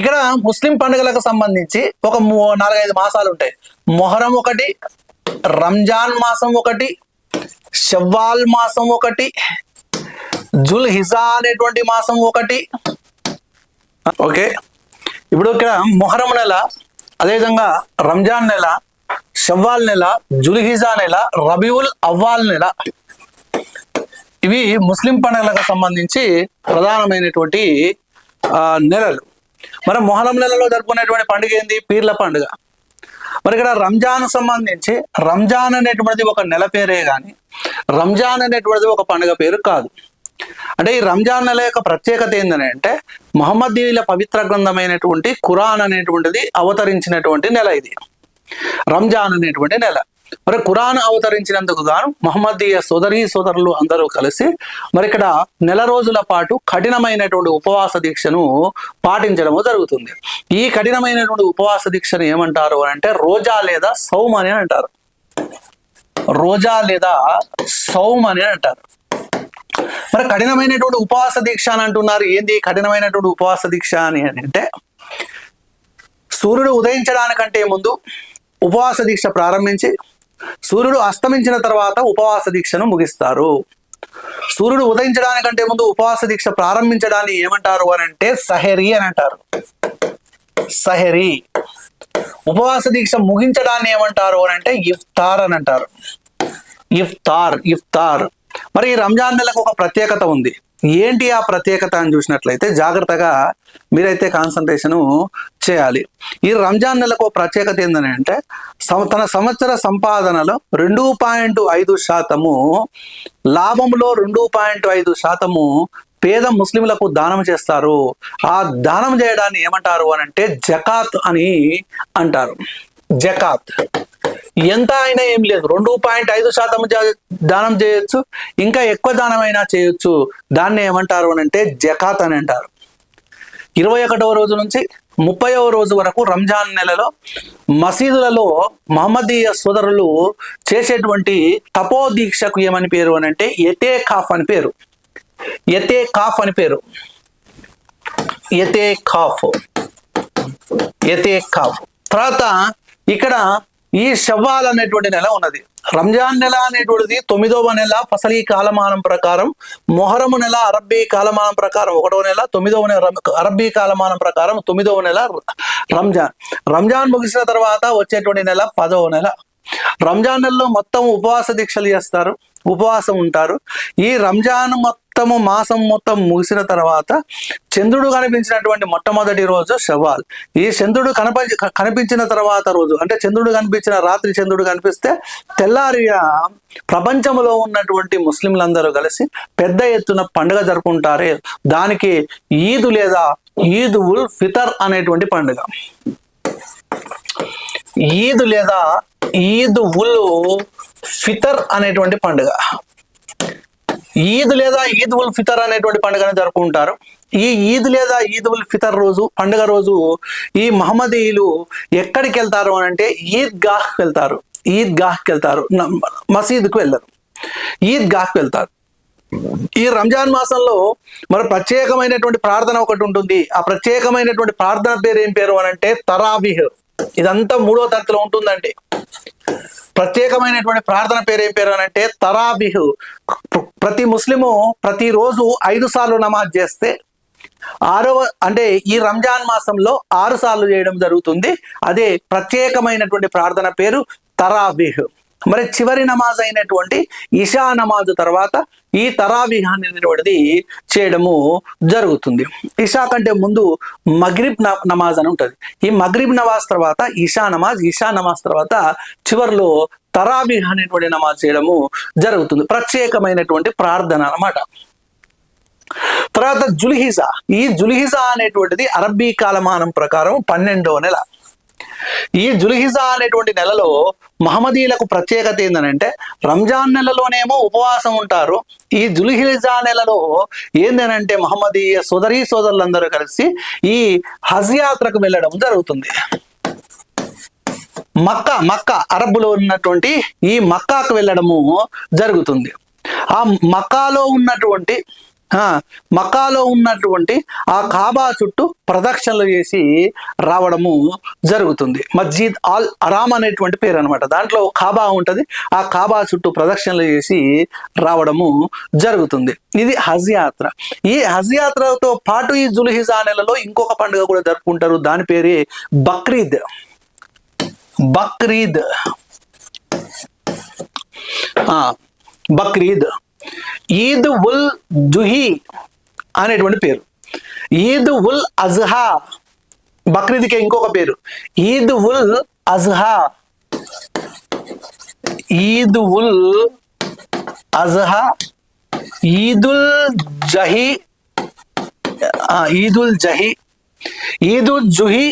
ఇక్కడ ముస్లిం పండుగలకు సంబంధించి ఒక 4-5 మాసాలు ఉంటాయి. మొహరం ఒకటి, రంజాన్ మాసం ఒకటి, షవ్వాల్ మాసం ఒకటి, జుల్ హిజా అనేటువంటి మాసం ఒకటి. ఓకే, ఇప్పుడు ఇక్కడ మొహరం నెల, అదేవిధంగా రంజాన్ నెల, షవ్వాల్ నెల, జుల్హిజా నెల, రబీఉల్ అవ్వాల్ నెల, ఇవి ముస్లిం పండుగలకు సంబంధించి ప్రధానమైనటువంటి నెలలు. మరి మొహరం నెలలో జరుపుకునేటువంటి పండుగ ఏంది? పీర్ల పండుగ. మరి ఇక్కడ రంజాన్ సంబంధించి రంజాన్ అనేటువంటిది ఒక నెల పేరే కానీ రంజాన్ అనేటువంటిది ఒక పండుగ పేరు కాదు. అంటే ఈ రంజాన్ నెల యొక్క ప్రత్యేకత ఏంటని అంటే మహమ్మదీయుల పవిత్ర గ్రంథమైనటువంటి ఖురాన్ అనేటువంటిది అవతరించినటువంటి నెల ఇది, రంజాన్ అనేటువంటి నెల. మరి ఖురాన్ అవతరించినందుకు గాను మహమ్మదీయ సోదరులు అందరూ కలిసి మరి ఇక్కడ 1 రోజుల పాటు కఠినమైనటువంటి ఉపవాస దీక్షను పాటించడము జరుగుతుంది. ఈ కఠినమైనటువంటి ఉపవాస దీక్షను ఏమంటారు అంటే రోజా లేదా సౌమ్ అని అంటారు. రోజా లేదా సౌమ్ అని అంటారు. మరి కఠినమైనటువంటి ఉపవాస దీక్ష అని అంటున్నారు. ఏంది కఠినమైనటువంటి ఉపవాస దీక్ష అని అంటే సూర్యుడు ఉదయించడానికంటే ముందు ఉపవాస దీక్ష ప్రారంభించి సూర్యుడు అస్తమించిన తర్వాత ఉపవాస దీక్షను ముగిస్తారు. సూర్యుడు ఉదయించడానికంటే ముందు ఉపవాస దీక్ష ప్రారంభించడాన్ని ఏమంటారు అని అంటే సహెరీ అని అంటారు. సహెరీ. ఉపవాస దీక్ష ముగించడాన్ని ఏమంటారు అని అంటే ఇఫ్తార్ అని అంటారు. ఇఫ్తార్. మరి ఈ రంజాన్ నెలకు ఒక ప్రత్యేకత ఉంది. ఏంటి ఆ ప్రత్యేకత అని చూసినట్లయితే జాగ్రత్తగా మీరైతే కాన్సన్ట్రేషన్ చేయాలి. ఈ రంజాన్ నెలకు ప్రత్యేకత ఏంటని అంటే తన సంవత్సర సంపాదనలో 2.5% లాభంలో 2.5% పేద ముస్లింలకు దానం చేస్తారు. ఆ దానం చేయడాన్ని ఏమంటారు అని అంటే జకాత్ అని అంటారు. జకాత్. ఎంత అయినా ఏం లేదు, 2.5% దానం చేయొచ్చు, ఇంకా ఎక్కువ దానం అయినా చేయొచ్చు. దాన్ని ఏమంటారు అని అంటే జకాత్ అని అంటారు. 21వ రోజు నుంచి 30వ రోజు వరకు రంజాన్ నెలలో మసీదులలో మహమ్మదీయ సోదరులు చేసేటువంటి తపో దీక్షకు ఏమని పేరు అని అంటే ఎతేకాఫ్ అని పేరు. ఎతేకాఫ్ అని పేరు. ఎతేకాఫ్. తర్వాత ఇక్కడ ఈ షవ్వాల్ అనేటువంటి నెల ఉన్నది. రంజాన్ నెల అనేటువంటిది 9వ నెల ఫసలీ కాలమానం ప్రకారం, మొహరము నెల అరబ్బీ కాలమానం ప్రకారం 1వ నెల, 9వ నెల అరబ్బీ కాలమానం ప్రకారం 9వ నెల రంజాన్. రంజాన్ ముగిసిన తర్వాత వచ్చేటువంటి నెల 10వ నెల. రంజాన్ నెలలో మొత్తం ఉపవాస దీక్షలు చేస్తారు, ఉపవాసం ఉంటారు. ఈ రంజాన్ మాసం మొత్తం ముగిసిన తర్వాత చంద్రుడు కనిపించినటువంటి మొట్టమొదటి రోజు షవ్వాల్. ఈ చంద్రుడు కనిపించిన తర్వాత రోజు అంటే చంద్రుడు కనిపించిన రాత్రి చంద్రుడు కనిపిస్తే తెల్లారిగా ప్రపంచంలో ఉన్నటువంటి ముస్లింలందరూ కలిసి పెద్ద ఎత్తున పండుగ జరుపుకుంటారే, దానికి ఈద్ లేదా ఈద్ ఉల్ ఫితర్ అనేటువంటి పండుగ. ఈద్ లేదా ఈద్ ఉల్ ఫితర్ అనేటువంటి పండుగ. ఈద్ లేదా ఈద్ ఉల్ ఫితర్ అనేటువంటి పండుగను జరుపుకుంటారు. ఈ ఈద్ లేదా ఈద్ ఉల్ ఫితర్ రోజు, పండుగ రోజు ఈ మహమ్మదీయులు ఎక్కడికి వెళ్తారు అని అంటే ఈద్గాహ్కి వెళ్తారు. ఈద్గాహ్కి వెళ్తారు, మసీదుకు వెళ్ళరు, ఈద్గాహ్కి వెళ్తారు. ఈ రంజాన్ మాసంలో మరి ప్రత్యేకమైనటువంటి ప్రార్థన ఒకటి ఉంటుంది. ఆ ప్రత్యేకమైనటువంటి ప్రార్థన పేరు ఏం పేరు అని అంటే తరావీహ్. ఇదంతా 3వ తరగతిలో ఉంటుందండి. ప్రత్యేకమైనటువంటి ప్రార్థన పేరు ఏం పేరు అని అంటే తరావీహ్. ప్రతి ముస్లిము ప్రతిరోజు 5 సార్లు నమాజ్ చేస్తే అంటే ఈ రంజాన్ మాసంలో 6 సార్లు చేయడం జరుగుతుంది. అదే ప్రత్యేకమైనటువంటి ప్రార్థన పేరు తరావీహ్. మరి చివరి నమాజ్ అయినటువంటి ఇషా నమాజ్ తర్వాత ఈ తరావీహ్ అనేటువంటిది చేయడము జరుగుతుంది. ఇషా కంటే ముందు మగ్రిబ్ నమాజ్ అని ఉంటుంది. ఈ మగ్రిబ్ నమాజ్ తర్వాత ఇషా నమాజ్, ఇషా నమాజ్ తర్వాత చివరిలో తరావీహ్ అనేటువంటి నమాజ్ చేయడము జరుగుతుంది. ప్రత్యేకమైనటువంటి ప్రార్థన అన్నమాట. తర్వాత జుల్హిజా. ఈ జుల్హిజా అనేటువంటిది అరబ్బీ కాలమానం ప్రకారం 12వ నెల. ఈ జుల్హిజా అనేటువంటి నెలలో మహమ్మదీయులకు ప్రత్యేకత ఏంటంటే రంజాన్ నెలలోనేమో ఉపవాసం ఉంటారు. ఈ జుల్హిజా నెలలో ఏందనంటే మహమ్మదీయ సోదరులందరూ కలిసి ఈ హజ్ యాత్రకు వెళ్ళడం జరుగుతుంది. మక్కా అరబ్బులో ఉన్నటువంటి ఈ మక్కాకు వెళ్ళడము జరుగుతుంది. ఆ మక్కాలో ఉన్నటువంటి ఆ కాబా చుట్టూ ప్రదక్షిణలు చేసి రావడము జరుగుతుంది. మస్జిద్ అల్ హరామ్ అనేటువంటి పేరు అనమాట. దాంట్లో కాబా ఉంటది. ఆ కాబా చుట్టూ ప్రదక్షిణలు చేసి రావడము జరుగుతుంది. ఇది హజ్ యాత్ర. ఈ హజ్ యాత్రతో పాటు ఈ జుల్హిజా నెలలో ఇంకొక పండుగ కూడా జరుపుకుంటారు. దాని పేరే బక్రీద్. బక్రీద్. ఈద్ ఉల్ జుహీ అనేటువంటి పేరు. ఈద్ ఉల్ అజ్హా. బక్రీద్కి ఇంకొక పేరు ఈద్ ఉల్ అజ్హా. ఈద్ ఉల్ అజ్హా, ఈదుల్ జహీ, ఈదుల్ జహీ, ఈదుల్ జుహీ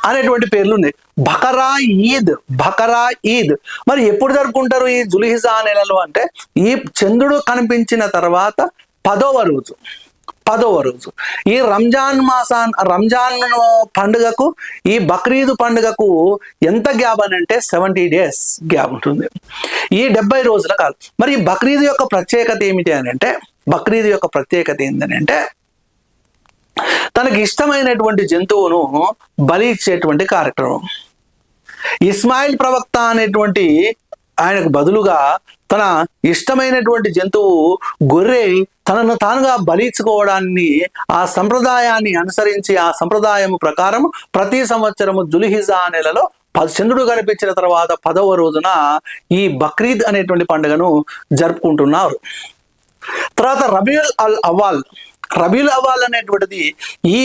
అనేటువంటి పేర్లు ఉన్నాయి. బకరా ఈద్. మరి ఎప్పుడు జరుపుకుంటారు ఈ జుల్హిజా నెలలో అంటే ఈ చంద్రుడు కనిపించిన తర్వాత 10వ రోజు. ఈ రంజాన్ పండుగకు ఈ బక్రీద్ పండుగకు ఎంత గ్యాప్ అని అంటే 70 days గ్యాప్ ఉంటుంది. ఈ 70 రోజుల కాలం. మరి ఈ బక్రీద్ యొక్క ప్రత్యేకత ఏమిటి అని అంటే ఏంటంటే తనకి ఇష్టమైనటువంటి జంతువును బలి ఇచ్చేటువంటి కార్యక్రమం. ఇస్మాయిల్ ప్రవక్త అనేటువంటి ఆయనకు బదులుగా తన ఇష్టమైనటువంటి జంతువు గొర్రె తనను తానుగా బలిచ్చుకోవడాన్ని ఆ సంప్రదాయాన్ని అనుసరించి ఆ సంప్రదాయం ప్రకారం ప్రతి సంవత్సరము జుల్హిజా నెలలో చంద్రుడు కనిపించిన తర్వాత 10వ రోజున ఈ బక్రీద్ అనేటువంటి పండుగను జరుపుకుంటున్నారు. తర్వాత రబీయుల్ అవ్వాల్ అనేటువంటిది ఈ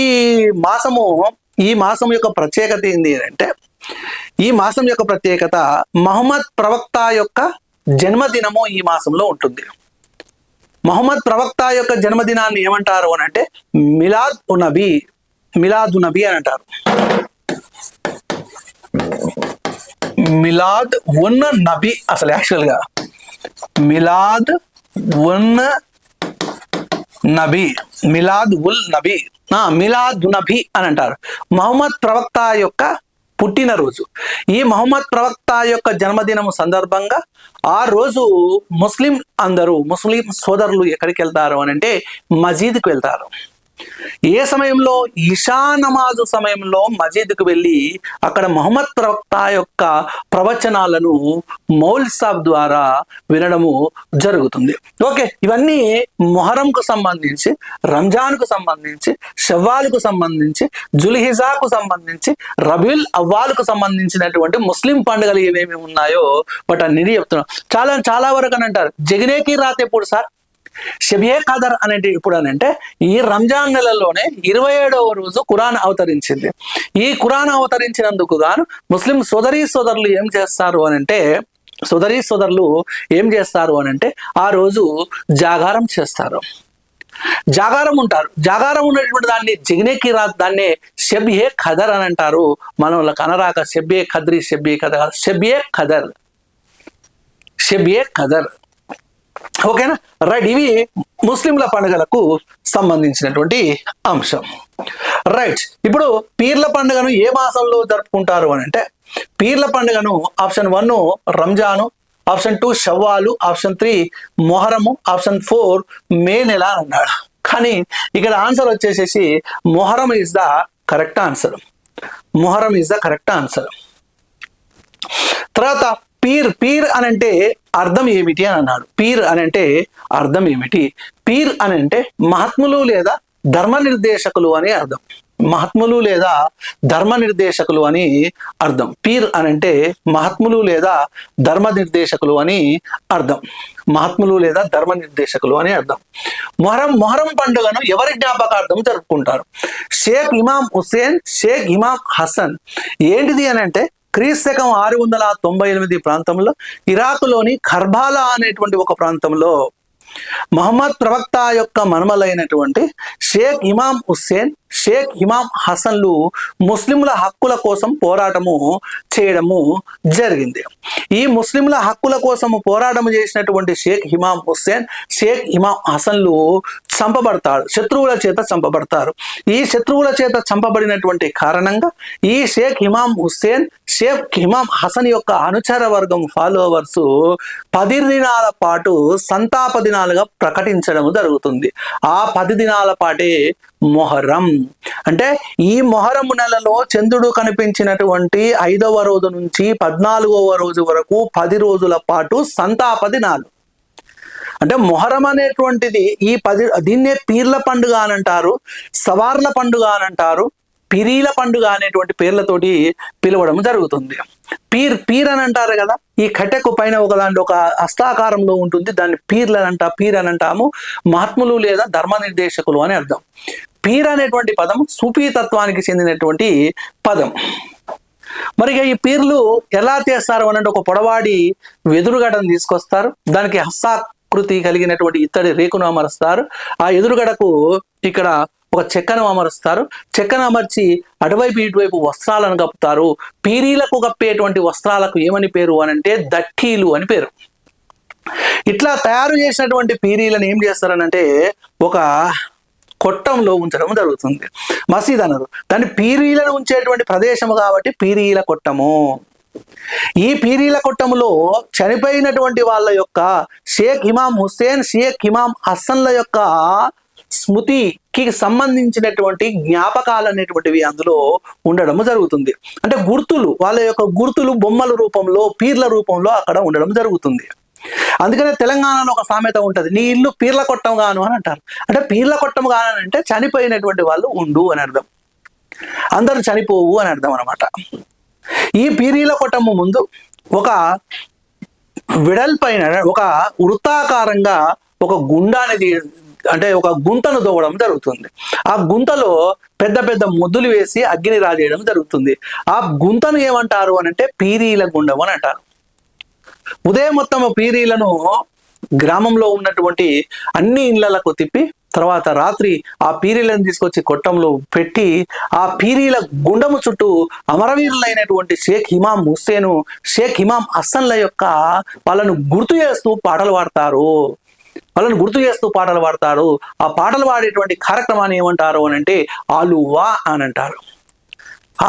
మాసం యొక్క ప్రత్యేకత ఏంటి అంటే ఈ మాసం యొక్క ప్రత్యేకత మహమ్మద్ ప్రవక్త యొక్క జన్మదినము ఈ మాసంలో ఉంటుంది. మహమ్మద్ ప్రవక్త యొక్క జన్మదినాన్ని ఏమంటారు అని అంటే మిలాదు నబీ అని అంటారు. మిలాద్ ఉన్ నబీ, అసలు యాక్చువల్గా మిలాద్ ఉన్ నబీ, మిలాద్ ఉల్ నబీ, మిలాద్ నబీ అని అంటారు. మహమ్మద్ ప్రవక్త యొక్క పుట్టినరోజు. ఈ మహమ్మద్ ప్రవక్త యొక్క జన్మదినం సందర్భంగా ఆ రోజు ముస్లిం సోదరులు ఎక్కడికి వెళ్తారు అని అంటే మసీదుకి వెళ్తారు. ఏ సమయంలో? ఇషా నమాజు సమయంలో మసీదుకు వెళ్ళి అక్కడ మహమ్మద్ ప్రవక్త యొక్క ప్రవచనాలను మౌల్ సాబ్ ద్వారా వినడము జరుగుతుంది. ఓకే, ఇవన్నీ మొహరంకు సంబంధించి, రంజాన్కు సంబంధించి, షవ్వాల్కు సంబంధించి, జుల్హిజాకు సంబంధించి, రబీల్ అవ్వాల్కు సంబంధించినటువంటి ముస్లిం పండుగలు ఏమేమి ఉన్నాయో వాటన్నిటి చెప్తున్నాం. చాలా వరకు అని అంటారు జగనేకి రాత్ ఎప్పుడు సార్? షబియే ఖదర్ అనేది ఇప్పుడు అని అంటే ఈ రంజాన్ నెలలోనే 27వ రోజు ఖురాన్ అవతరించింది. ఈ ఖురాన్ అవతరించినందుకు గాను ముస్లిం సోదరులు ఏం చేస్తారు అని అంటే ఆ రోజు జాగారం చేస్తారు, జాగారం ఉంటారు. జాగారం ఉన్నటువంటి దాన్ని జిగ్నేకి రాత్, దాన్ని షబియే ఖదర్ అని అంటారు. మనం కనరాక షబియే ఖద్రి, షబియే ఖదర్. ఓకేనా, రైట్. ఇవి ముస్లింల పండుగలకు సంబంధించినటువంటి అంశం. రైట్, ఇప్పుడు పీర్ల పండుగను ఏ మాసంలో జరుపుకుంటారు అని అంటే పీర్ల పండుగను option 1 Ramzan, option 2 Shawwal, option 3 మొహరము, ఆప్షన్ 4 మే నెల అన్నాడు. కానీ ఇక్కడ ఆన్సర్ వచ్చేసేసి Muharram is the correct answer. తర్వాత పీర్ అనంటే అర్థం ఏమిటి అని అన్నాడు. పీర్ అనంటే అర్థం ఏమిటి? పీర్ అనంటే మహాత్ములు లేదా ధర్మ నిర్దేశకులు అని అర్థం. పీర్ అనంటే మహాత్ములు లేదా ధర్మ నిర్దేశకులు అని అర్థం. మొహరం పండుగను ఎవరి జ్ఞాపకార్థం జరుపుకుంటారు? షేక్ ఇమాం హుస్సేన్, షేక్ ఇమాం హసన్. ఏంటిది అని అంటే క్రీస్తకం 698 ప్రాంతంలో ఇరాకులోని కర్బాలా అనేటువంటి ఒక ప్రాంతంలో మహమ్మద్ ప్రవక్త యొక్క మనుమలైనటువంటి షేక్ ఇమాం హుస్సేన్, షేక్ ఇమాం హసన్లు ముస్లింల హక్కుల కోసం పోరాటము చేయడము జరిగింది. ఈ ముస్లింల హక్కుల కోసం పోరాటము చేసినటువంటి షేక్ ఇమాం హుస్సేన్, షేక్ ఇమాం హసన్లు శత్రువుల చేత చంపబడతారు. ఈ శత్రువుల చేత చంపబడినటువంటి కారణంగా ఈ షేక్ ఇమాం హుస్సేన్, షేక్ ఇమాం హసన్ యొక్క అనుచర వర్గం ఫాలోవర్స్ 10 దినాల పాటు సంతాప దినాలుగా ప్రకటించడం జరుగుతుంది. ఆ 10 దినాల పాటే మొహరం. అంటే ఈ మొహరం నెలలో చంద్రుడు కనిపించినటువంటి 5వ రోజు నుంచి 14వ రోజు వరకు 10 రోజుల పాటు సంతాప దినాలు. అంటే మొహరం అనేటువంటిది దీన్నే పీర్ల పండుగ అని అంటారు, సవార్ల పండుగ అని అంటారు, పిరీల పండుగ అనేటువంటి పేర్లతోటి పిలవడం జరుగుతుంది. పీర్ అని అంటారు కదా, ఈ కట్టెకు పైన ఒక దాంట్లో ఒక హస్తాకారంలో ఉంటుంది, దాన్ని పీర్ అని అంటాము. మహాత్ములు లేదా ధర్మ నిర్దేశకులు అని అర్థం. పీర్ అనేటువంటి పదం సూఫీ తత్వానికి చెందినటువంటి పదం. మరి ఈ పీర్లు ఎలా చేస్తారు అనంటే ఒక పొడవాడి వెదురుగడను తీసుకొస్తారు, దానికి హస్తాకృతి కలిగినటువంటి ఇత్తడి రేకును అమరుస్తారు. ఆ ఎదురుగడకు ఇక్కడ ఒక చెక్కను అమరుస్తారు. చెక్కను అమర్చి అటువైపు ఇటువైపు వస్త్రాలను కప్పుతారు. పీరీలకు కప్పేటువంటి వస్త్రాలకు ఏమని పేరు అనంటే దట్టీలు అని పేరు. ఇట్లా తయారు చేసినటువంటి పీరీలను ఏం చేస్తారనంటే ఒక కొట్టంలో ఉంచడం జరుగుతుంది. మసీద్ అన్నారు, దాన్ని పీరీలను ఉంచేటువంటి ప్రదేశము కాబట్టి పీరీల కొట్టము. ఈ పీరీల కొట్టములో చనిపోయినటువంటి వాళ్ళ యొక్క షేక్ ఇమాం హుస్సేన్, షేక్ ఇమాం హసన్ల యొక్క స్మృతికి సంబంధించినటువంటి జ్ఞాపకాలు అనేటువంటివి అందులో ఉండడం జరుగుతుంది. అంటే గుర్తులు, వాళ్ళ యొక్క గుర్తులు బొమ్మల రూపంలో, పీర్ల రూపంలో అక్కడ ఉండడం జరుగుతుంది. అందుకనే తెలంగాణలో ఒక సామెత ఉంటది, నీ ఇల్లు పీర్ల కొట్టం గాను అని అంటారు. అంటే పీర్ల కొట్టం గాను అంటే చనిపోయినటువంటి వాళ్ళు ఉండు అని అర్థం, అందరూ చనిపోవు అని అర్థం అనమాట. ఈ పీరీల కొట్టము ముందు ఒక వెడల్పైన ఒక వృత్తాకారంగా ఒక గుండాన్ని అంటే ఒక గుంతను దోవడం జరుగుతుంది. ఆ గుంతలో పెద్ద పెద్ద ముద్దులు వేసి అగ్గిని రాజేయడం జరుగుతుంది. ఆ గుంతను ఏమంటారు అని అంటే పీరీల గుండం అని అంటారు. ఉదయం మొత్తం పీరీలను గ్రామంలో ఉన్నటువంటి అన్ని ఇళ్లకు తిప్పి తర్వాత రాత్రి ఆ పీరీలను తీసుకొచ్చి కొట్టంలో పెట్టి ఆ పీరీల గుండము చుట్టూ అమరవీరులైనటువంటి షేక్ ఇమాం హుస్సేను, షేక్ ఇమాం హసన్ల యొక్క వాళ్ళను గుర్తు చేస్తూ పాటలు పాడతారు. ఆ పాటలు పాడేటువంటి కార్యక్రమాన్ని ఏమంటారు అని అంటే ఆలువా అని అంటారు.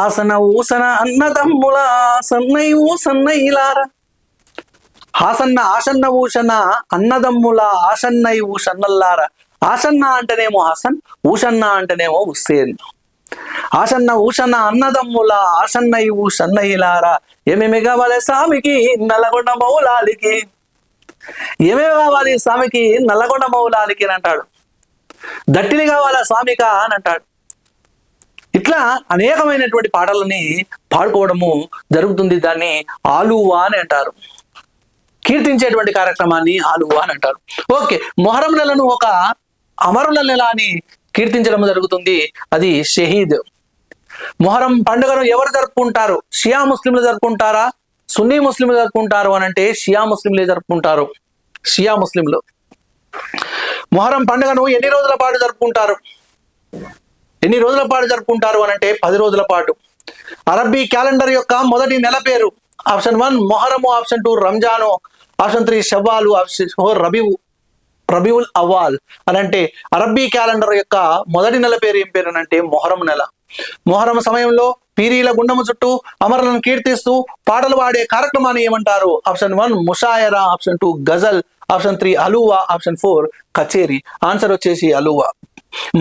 ఆసన ఊసన అన్నదమ్ముల సన్నై ఊసన్నైలారా, ఆసన్న ఆసన్న ఊషన అన్నదమ్ముల ఆసన్నై ఊషన్నల్లారా. ఆసన్న అంటేనేమో హసన్, ఊషన్న అంటేనేమో హుస్సేన్. ఆసన్న ఊషన్న అన్నదమ్ముల ఆసన్నై ఊషన్నైలారా, ఏమేమి కావాలి స్వామికి నల్లగొండ మౌలాలికి, ఏమేమి కావాలి స్వామికి నల్లగొండ మౌలాలికి అని అంటాడు. దట్టిని కావాలా స్వామిక అని అంటాడు. ఇట్లా అనేకమైనటువంటి పాటలని పాడుకోవడము జరుగుతుంది. దాన్ని ఆలువా అని అంటారు. కీర్తించేటువంటి కార్యక్రమాన్ని ఆలువా అని అంటారు. ఓకే, మొహరం నెలను ఒక అమరుల నెల అని కీర్తించడం జరుగుతుంది. అది షహీద్. మొహరం పండుగను ఎవరు జరుపుకుంటారు? షియా ముస్లింలు జరుపుకుంటారా, సున్నీ ముస్లింలు జరుపుకుంటారు అని అంటే షియా ముస్లింలే జరుపుకుంటారు. షియా ముస్లింలు మొహరం పండుగను ఎన్ని రోజుల పాటు జరుపుకుంటారు? ఎన్ని రోజుల పాటు జరుపుకుంటారు అని అంటే 10 రోజుల పాటు. అరబ్బీ క్యాలెండర్ యొక్క మొదటి నెల పేరు ఆప్షన్ 1 మొహరము, option 2 Ramzan, option 3 Shawwal, option 4 Rabiul Awwal అని అంటే అరబ్బీ క్యాలెండర్ యొక్క మొదటి నెల పేరు ఏం పేరు అని అంటే మొహరం నెల. మొహరం సమయంలో పీరీల గుండము చుట్టూ అమరులను కీర్తిస్తూ పాటలు పాడే కార్యక్రమాన్ని ఏమంటారు? ఆప్షన్ 1 ముషాయరా, ఆప్షన్ 2 గజల్, ఆప్షన్ 3 అలువా, ఆప్షన్ 4 కచేరీ. ఆన్సర్ వచ్చేసి అలువా.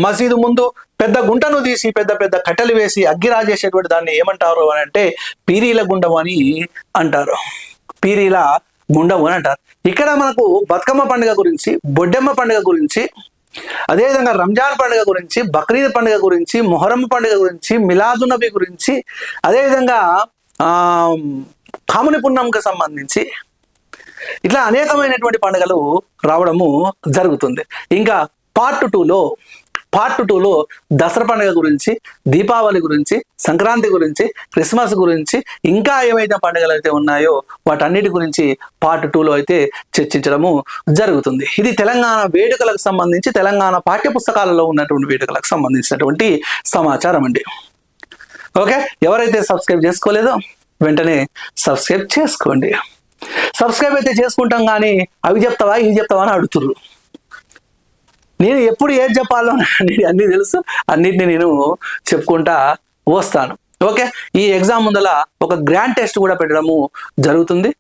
మసీదు ముందు పెద్ద గుంటను తీసి పెద్ద పెద్ద కట్టెలు వేసి అగ్గి రాజేసేటువంటి దాన్ని ఏమంటారు అని అంటే పీరీల గుండం అని అంటారు. పీరీల గుండం అని అంటారు. ఇక్కడ మనకు బతుకమ్మ పండుగ గురించి, బొడ్డెమ్మ పండుగ గురించి, అదేవిధంగా రంజాన్ పండుగ గురించి, బక్రీద్ పండుగ గురించి, మొహరం పండుగ గురించి, మిలాదు నబీ గురించి, అదేవిధంగా కాముని పున్నంకి సంబంధించి ఇట్లా అనేకమైనటువంటి పండుగలు రావడము జరుగుతుంది. ఇంకా పార్ట్ 2లో దసరా పండుగ గురించి, దీపావళి గురించి, సంక్రాంతి గురించి, క్రిస్మస్ గురించి, ఇంకా ఏవైతే పండుగలు అయితే ఉన్నాయో వాటన్నిటి గురించి పార్ట్ 2లో అయితే చర్చించడము జరుగుతుంది. ఇది తెలంగాణ వేడుకలకు సంబంధించి, తెలంగాణ పాఠ్య పుస్తకాలలో ఉన్నటువంటి వేడుకలకు సంబంధించినటువంటి సమాచారం అండి. ఓకే, ఎవరైతే సబ్స్క్రైబ్ చేసుకోలేదో వెంటనే సబ్స్క్రైబ్ చేసుకోండి. సబ్స్క్రైబ్ అయితే చేసుకుంటాం కానీ అవి చెప్తావా ఇవి చెప్తావా అని అడుగుతుర్రు. నేను ఎప్పుడు ఏది చెప్పాలో అన్నీ తెలుసు, అన్నిటిని నేను చెప్పుకుంటా వస్తాను. ఓకే, ఈ ఎగ్జామ్ ముందల ఒక గ్రాండ్ టెస్ట్ కూడా పెట్టడము జరుగుతుంది.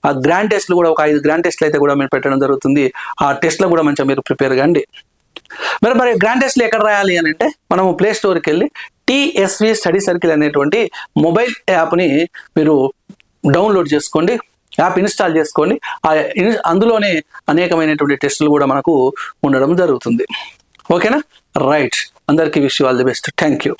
ఆ గ్రాండ్ టెస్ట్లు కూడా ఒక 5 గ్రాండ్ టెస్ట్లు అయితే కూడా మేము పెట్టడం జరుగుతుంది. ఆ టెస్ట్లో కూడా మంచిగా మీరు ప్రిపేర్ కండి. మరి గ్రాండ్ టెస్ట్లు ఎక్కడ రాయాలి అని అంటే మనము ప్లే స్టోర్కి వెళ్ళి TSV స్టడీ సర్కిల్ అనేటువంటి మొబైల్ యాప్ని మీరు డౌన్లోడ్ చేసుకోండి, యాప్ ఇన్స్టాల్ చేసుకోండి. అందులోనే అనేకమైనటువంటి టెస్టులు కూడా మనకు ఉండడం జరుగుతుంది. ఓకేనా? రైట్, అందరికీ wish you all the best. Thank you.